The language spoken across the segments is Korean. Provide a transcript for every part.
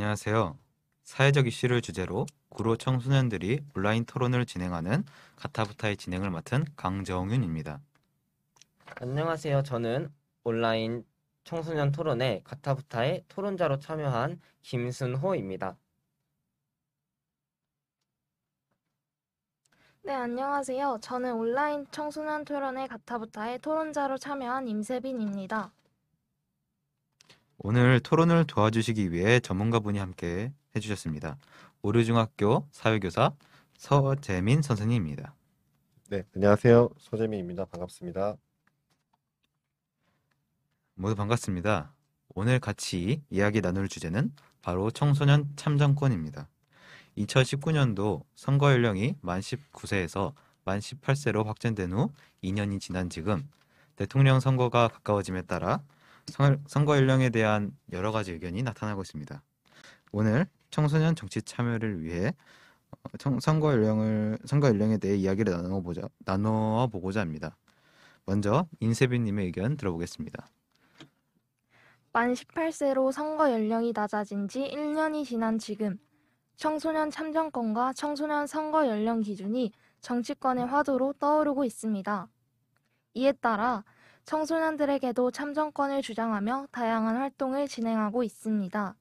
안녕하세요. 사회적 이슈를 주제로 구로 청소년들이 온라인 토론을 진행하는 가타부타의 진행을 맡은 강정윤입니다. 안녕하세요. 저는 온라인 청소년 토론회 가타부타의 토론자로 참여한 김순호입니다. 네, 안녕하세요. 저는 온라인 청소년 토론회 가타부타의 토론자로 참여한 임세빈입니다. 오늘 토론을 도와주시기 위해 전문가분이 함께 해주셨습니다. 오류중학교 사회교사 서재민 선생님입니다. 네, 안녕하세요. 소재민입니다. 반갑습니다. 모두 반갑습니다. 오늘 같이 이야기 나눌 주제는 바로 청소년 참정권입니다. 2019년도 선거 연령이 만 19세에서 만 18세로 확정된 후 2년이 지난 지금 대통령 선거가 가까워짐에 따라 선거 연령에 대한 여러 가지 의견이 나타나고 있습니다. 오늘 청소년 정치 참여를 위해 선거 연령에 대해 이야기를 나누어 보고자 합니다. 먼저 인세빈님의 의견 들어보겠습니다. 만 18세로 선거 연령이 낮아진 지 1년이 지난 지금 청소년 참정권과 청소년 선거 연령 기준이 정치권의 화두로 떠오르고 있습니다. 이에 따라 청소년들에게도 참정권을 주장하며 다양한 활동을 진행하고 있습니다.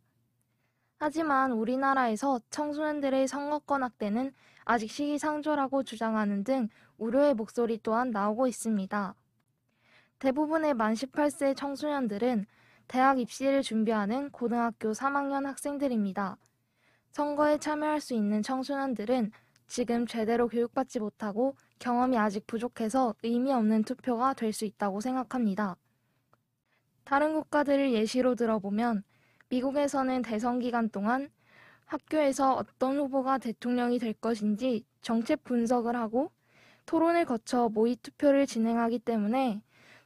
하지만 우리나라에서 청소년들의 선거권 확대는 아직 시기상조라고 주장하는 등 우려의 목소리 또한 나오고 있습니다. 대부분의 만 18세 청소년들은 대학 입시를 준비하는 고등학교 3학년 학생들입니다. 선거에 참여할 수 있는 청소년들은 지금 제대로 교육받지 못하고 경험이 아직 부족해서 의미 없는 투표가 될 수 있다고 생각합니다. 다른 국가들을 예시로 들어보면 미국에서는 대선 기간 동안 학교에서 어떤 후보가 대통령이 될 것인지 정책 분석을 하고 토론을 거쳐 모의 투표를 진행하기 때문에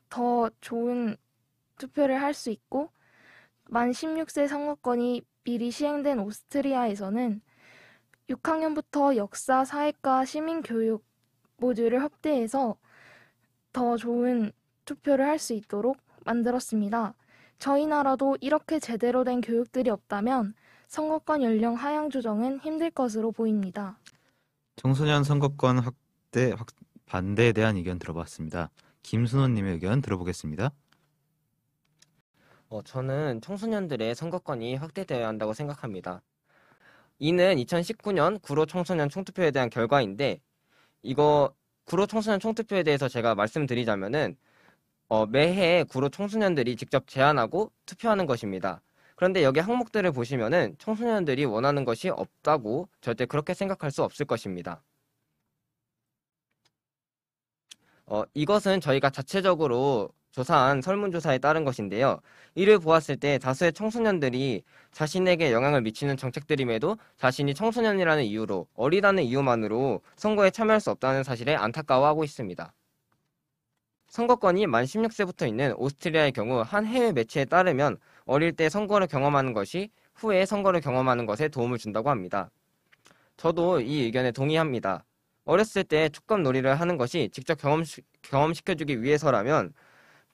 더 좋은 투표를 할 수 있고, 만 16세 선거권이 미리 시행된 오스트리아에서는 6학년부터 역사, 사회과, 시민교육 모듈을 확대해서 더 좋은 투표를 할 수 있도록 만들었습니다. 저희 나라도 이렇게 제대로 된 교육들이 없다면 선거권 연령 하향 조정은 힘들 것으로 보입니다. 청소년 선거권 확대 반대에 대한 의견 들어봤습니다. 김순호님의 의견 들어보겠습니다. 저는 청소년들의 선거권이 확대되어야 한다고 생각합니다. 이는 2019년 구로 청소년 총투표에 대한 결과인데, 이거 구로 청소년 총투표에 대해서 제가 말씀드리자면은 매해 구로 청소년들이 직접 제안하고 투표하는 것입니다. 그런데 여기 항목들을 보시면은 청소년들이 원하는 것이 없다고 절대 그렇게 생각할 수 없을 것입니다. 이것은 저희가 자체적으로 조사한 설문조사에 따른 것인데요. 이를 보았을 때 다수의 청소년들이 자신에게 영향을 미치는 정책들임에도 자신이 청소년이라는 이유로, 어리다는 이유만으로 선거에 참여할 수 없다는 사실에 안타까워하고 있습니다. 선거권이 만 16세부터 있는 오스트리아의 경우 한 해외 매체에 따르면 어릴 때 선거를 경험하는 것이 후에 선거를 경험하는 것에 도움을 준다고 합니다. 저도 이 의견에 동의합니다. 어렸을 때 촉감놀이를 하는 것이 직접 경험시켜주기 위해서라면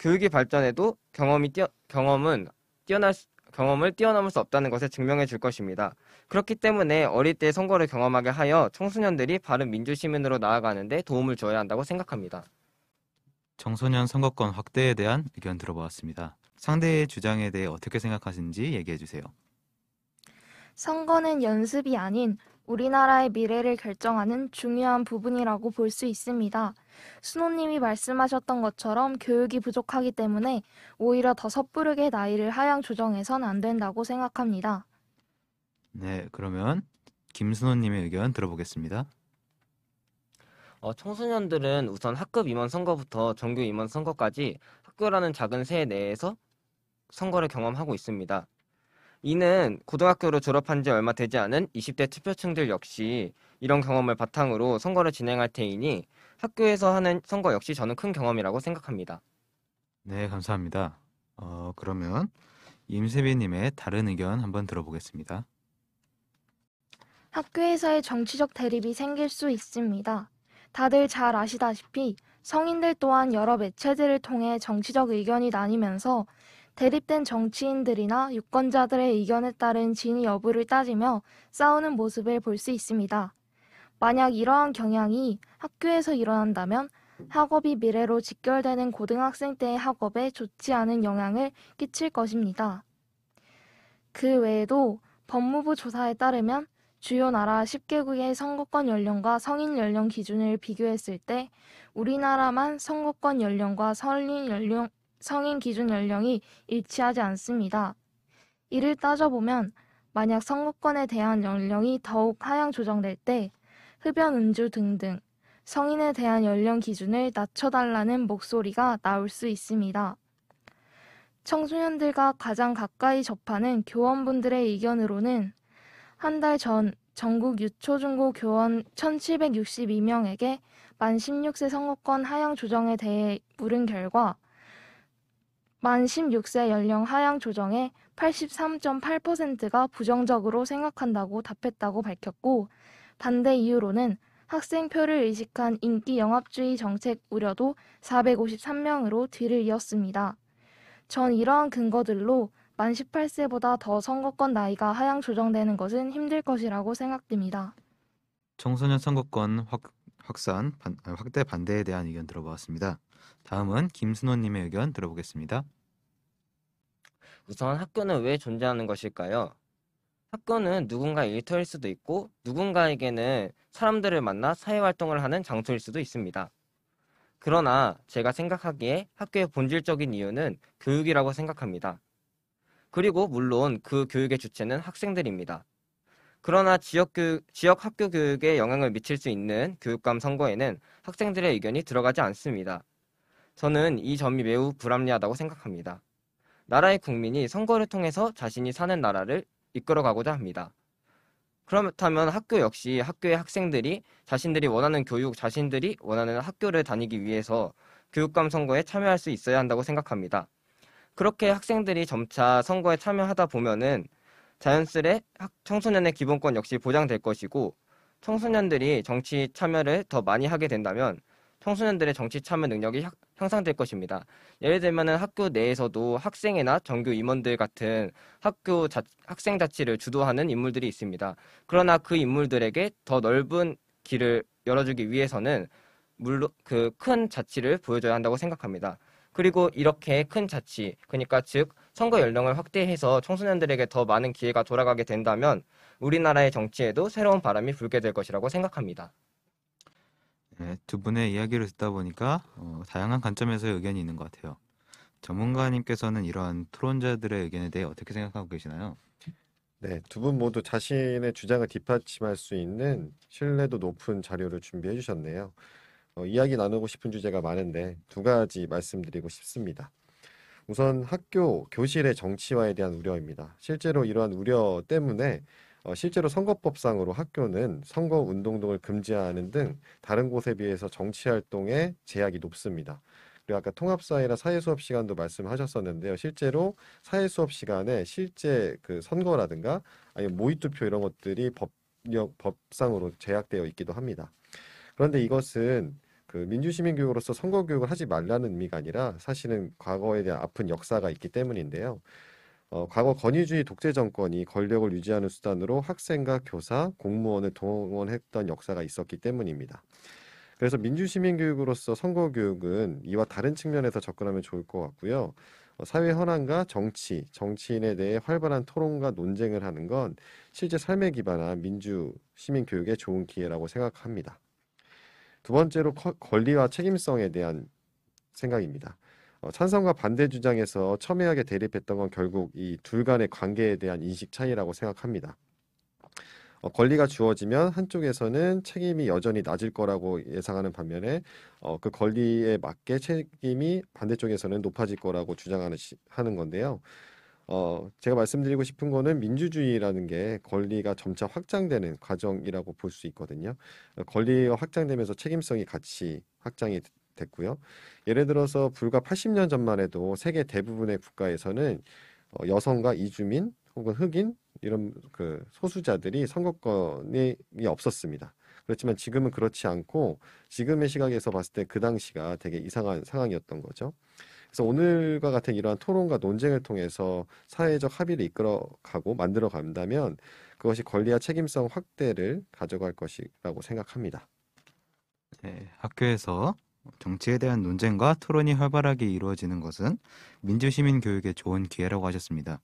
교육이 발전해도 경험을 뛰어넘을 수 없다는 것을 증명해 줄 것입니다. 그렇기 때문에 어릴 때 선거를 경험하게 하여 청소년들이 바른 민주시민으로 나아가는 데 도움을 줘야 한다고 생각합니다. 청소년 선거권 확대에 대한 의견 들어보았습니다. 상대의 주장에 대해 어떻게 생각하시는지 얘기해 주세요. 선거는 연습이 아닌 우리나라의 미래를 결정하는 중요한 부분이라고 볼 수 있습니다. 순호님이 말씀하셨던 것처럼 교육이 부족하기 때문에 오히려 더 섣부르게 나이를 하향 조정해선 안 된다고 생각합니다. 네, 그러면 김순호님의 의견 들어보겠습니다. 청소년들은 우선 학급 임원 선거부터 정규 임원 선거까지 학교라는 작은 세 내에서 선거를 경험하고 있습니다. 이는 고등학교를 졸업한 지 얼마 되지 않은 20대 투표층들 역시 이런 경험을 바탕으로 선거를 진행할 테이니 학교에서 하는 선거 역시 저는 큰 경험이라고 생각합니다. 네, 감사합니다. 그러면 임세빈님의 다른 의견 한번 들어보겠습니다. 학교에서의 정치적 대립이 생길 수 있습니다. 다들 잘 아시다시피 성인들 또한 여러 매체들을 통해 정치적 의견이 나뉘면서 대립된 정치인들이나 유권자들의 의견에 따른 진위 여부를 따지며 싸우는 모습을 볼 수 있습니다. 만약 이러한 경향이 학교에서 일어난다면 학업이 미래로 직결되는 고등학생 때의 학업에 좋지 않은 영향을 끼칠 것입니다. 그 외에도 법무부 조사에 따르면 주요 나라 10개국의 선거권 연령과 성인 연령 기준을 비교했을 때 우리나라만 선거권 연령과 성인 기준 연령이 일치하지 않습니다. 이를 따져보면 만약 선거권에 대한 연령이 더욱 하향 조정될 때 흡연 음주 등등 성인에 대한 연령 기준을 낮춰달라는 목소리가 나올 수 있습니다. 청소년들과 가장 가까이 접하는 교원분들의 의견으로는 한 달 전 전국 유초중고 교원 1,762명에게 만 16세 선거권 하향 조정에 대해 물은 결과 만 16세 연령 하향 조정에 83.8%가 부정적으로 생각한다고 답했다고 밝혔고, 반대 이유로는 학생표를 의식한 인기 영합주의 정책 우려도 453명으로 뒤를 이었습니다. 전 이러한 근거들로 만 18세보다 더 선거권 나이가 하향 조정되는 것은 힘들 것이라고 생각됩니다. 청소년 선거권 확대 반대에 대한 의견 들어보았습니다. 다음은 김순호님의 의견 들어보겠습니다. 우선 학교는 왜 존재하는 것일까요? 학교는 누군가의 일터일 수도 있고 누군가에게는 사람들을 만나 사회활동을 하는 장소일 수도 있습니다. 그러나 제가 생각하기에 학교의 본질적인 이유는 교육이라고 생각합니다. 그리고 물론 그 교육의 주체는 학생들입니다. 그러나 지역 학교 교육에 영향을 미칠 수 있는 교육감 선거에는 학생들의 의견이 들어가지 않습니다. 저는 이 점이 매우 불합리하다고 생각합니다. 나라의 국민이 선거를 통해서 자신이 사는 나라를 이끌어가고자 합니다. 그렇다면 학교 역시 학교의 학생들이 자신들이 원하는 교육, 자신들이 원하는 학교를 다니기 위해서 교육감 선거에 참여할 수 있어야 한다고 생각합니다. 그렇게 학생들이 점차 선거에 참여하다 보면은 자연스레 청소년의 기본권 역시 보장될 것이고, 청소년들이 정치 참여를 더 많이 하게 된다면 청소년들의 정치 참여 능력이 향상될 것입니다. 예를 들면은 학교 내에서도 학생회나 정교 임원들 같은 학생 자치를 주도하는 인물들이 있습니다. 그러나 그 인물들에게 더 넓은 길을 열어주기 위해서는 물론 그 큰 자치를 보여줘야 한다고 생각합니다. 그리고 이렇게 큰 자치, 그러니까 즉 선거 연령을 확대해서 청소년들에게 더 많은 기회가 돌아가게 된다면 우리나라의 정치에도 새로운 바람이 불게 될 것이라고 생각합니다. 네, 두 분의 이야기를 듣다 보니까 다양한 관점에서의 의견이 있는 것 같아요. 전문가님께서는 이러한 토론자들의 의견에 대해 어떻게 생각하고 계시나요? 네, 두 분 모두 자신의 주장을 뒷받침할 수 있는 신뢰도 높은 자료를 준비해 주셨네요. 이야기 나누고 싶은 주제가 많은데 두 가지 말씀드리고 싶습니다. 우선 학교, 교실의 정치화에 대한 우려입니다. 실제로 이러한 우려 때문에 실제로 선거법상으로 학교는 선거 운동 등을 금지하는 등 다른 곳에 비해서 정치 활동에 제약이 높습니다. 그리고 아까 통합사회나 사회수업 시간도 말씀하셨었는데요. 실제로 사회수업 시간에 실제 그 선거라든가 아니면 모의투표 이런 것들이 법상으로 제약되어 있기도 합니다. 그런데 이것은 그 민주시민교육으로서 선거교육을 하지 말라는 의미가 아니라 사실은 과거에 대한 아픈 역사가 있기 때문인데요. 과거 권위주의 독재 정권이 권력을 유지하는 수단으로 학생과 교사, 공무원을 동원했던 역사가 있었기 때문입니다. 그래서 민주시민교육으로서 선거교육은 이와 다른 측면에서 접근하면 좋을 것 같고요. 사회 현안과 정치인에 대해 활발한 토론과 논쟁을 하는 건 실제 삶에 기반한 민주시민교육의 좋은 기회라고 생각합니다. 두 번째로 권리와 책임성에 대한 생각입니다. 찬성과 반대 주장에서 첨예하게 대립했던 건 결국 이 둘 간의 관계에 대한 인식 차이라고 생각합니다. 권리가 주어지면 한쪽에서는 책임이 여전히 낮을 거라고 예상하는 반면에 그 권리에 맞게 책임이 반대쪽에서는 높아질 거라고 하는 건데요. 제가 말씀드리고 싶은 거는 민주주의라는 게 권리가 점차 확장되는 과정이라고 볼 수 있거든요. 권리가 확장되면서 책임성이 같이 확장이 됐고요. 예를 들어서 불과 80년 전만 해도 세계 대부분의 국가에서는 여성과 이주민 혹은 흑인 이런 그 소수자들이 선거권이 없었습니다. 그렇지만 지금은 그렇지 않고 지금의 시각에서 봤을 때 그 당시가 되게 이상한 상황이었던 거죠. 그래서 오늘과 같은 이러한 토론과 논쟁을 통해서 사회적 합의를 이끌어가고 만들어 간다면 그것이 권리와 책임성 확대를 가져갈 것이라고 생각합니다. 네, 학교에서 정치에 대한 논쟁과 토론이 활발하게 이루어지는 것은 민주시민 교육에 좋은 기회라고 하셨습니다.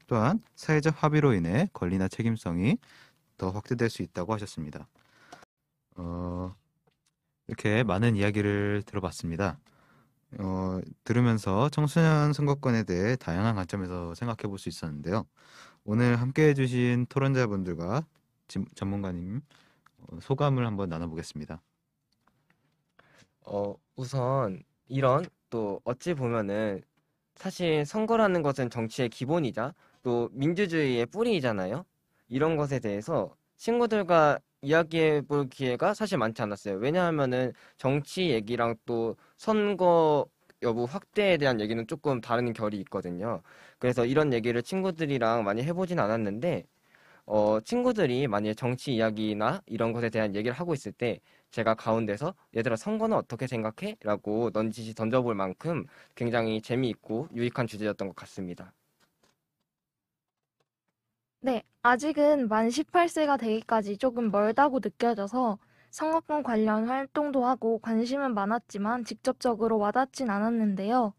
또한 사회적 합의로 인해 권리나 책임성이 더 확대될 수 있다고 하셨습니다. 이렇게 많은 이야기를 들어봤습니다. 들으면서 청소년 선거권에 대해 다양한 관점에서 생각해 볼 수 있었는데요. 오늘 함께 해주신 토론자분들과 전문가님 소감을 한번 나눠보겠습니다. 우선 이런 또 어찌 보면은 사실 선거라는 것은 정치의 기본이자 또 민주주의의 뿌리이잖아요. 이런 것에 대해서 친구들과 이야기해 볼 기회가 사실 많지 않았어요. 왜냐하면은 정치 얘기랑 또 선거 여부 확대에 대한 얘기는 조금 다른 결이 있거든요. 그래서 이런 얘기를 친구들이랑 많이 해보진 않았는데, 친구들이 만약에 정치 이야기나 이런 것에 대한 얘기를 하고 있을 때 제가 가운데서 얘들아 선거는 어떻게 생각해? 라고 넌지시 던져볼 만큼 굉장히 재미있고 유익한 주제였던 것 같습니다. 네, 아직은 만 18세가 되기까지 조금 멀다고 느껴져서 선거권 관련 활동도 하고 관심은 많았지만 직접적으로 와닿진 않았는데요.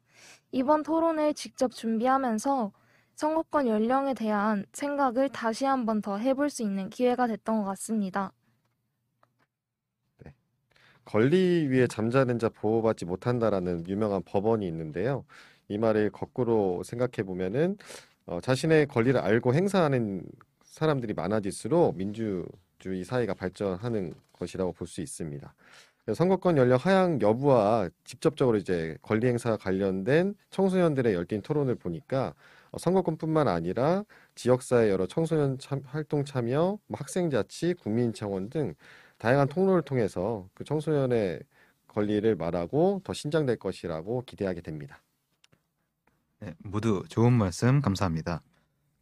이번 토론을 직접 준비하면서 선거권 연령에 대한 생각을 다시 한번 더 해볼 수 있는 기회가 됐던 것 같습니다. 네. 권리 위에 잠자는 자 보호받지 못한다라는 유명한 법언이 있는데요. 이 말을 거꾸로 생각해 보면은 자신의 권리를 알고 행사하는 사람들이 많아질수록 민주주의 사회가 발전하는 것이라고 볼 수 있습니다. 그래서 선거권 연령 하향 여부와 직접적으로 이제 권리 행사 관련된 청소년들의 열띤 토론을 보니까 선거권뿐만 아니라 지역사회 여러 청소년 활동 참여, 뭐 학생자치, 국민청원 등 다양한 통로를 통해서 그 청소년의 권리를 말하고 더 신장될 것이라고 기대하게 됩니다. 네, 모두 좋은 말씀 감사합니다.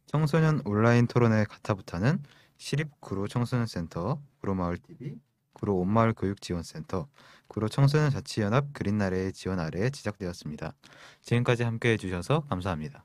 청소년 온라인 토론회 가타부타는 시립구로 청소년센터, 구로마을TV, 구로 온마을교육지원센터, 구로 청소년자치연합 그린나래의 지원 아래 제작되었습니다. 지금까지 함께 해주셔서 감사합니다.